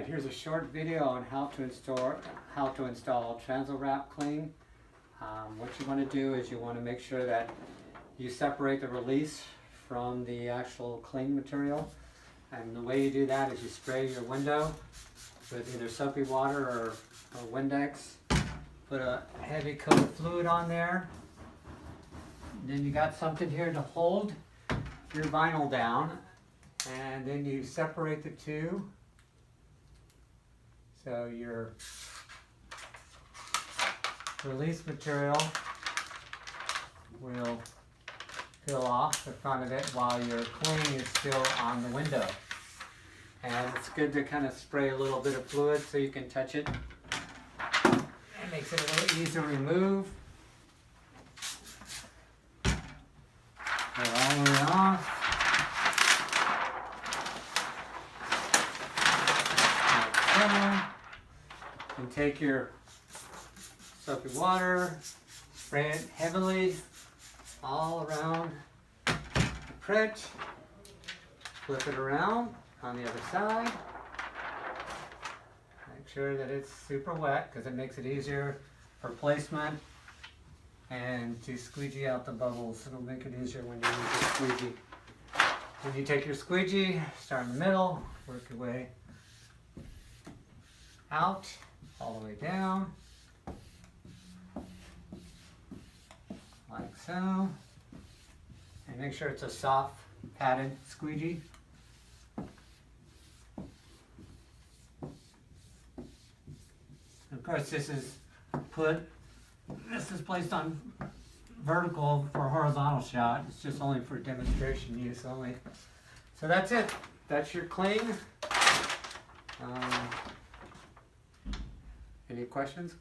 Alright, here's a short video on how to install Transowrap Cling. What you want to do is you want to make sure that you separate the release from the actual cling material. And the way you do that is you spray your window with either soapy water or Windex. Put a heavy coat of fluid on there. Then you got something here to hold your vinyl down. And then you separate the two. So your release material will peel off the front of it while your cling is still on the window. And it's good to kind of spray a little bit of fluid so you can touch it. It makes it a little easier to remove. Put it all the way off. And take your soapy water, spray it heavily all around the print, flip it around on the other side. Make sure that it's super wet because it makes it easier for placement and to squeegee out the bubbles. It'll make it easier when you use the squeegee. When you take your squeegee, start in the middle, work your way out, all the way down, like so, and make sure it's a soft padded squeegee. Of course, this is placed on vertical for a horizontal shot. It's just only for demonstration use only. So that's it. That's your cling. Any questions?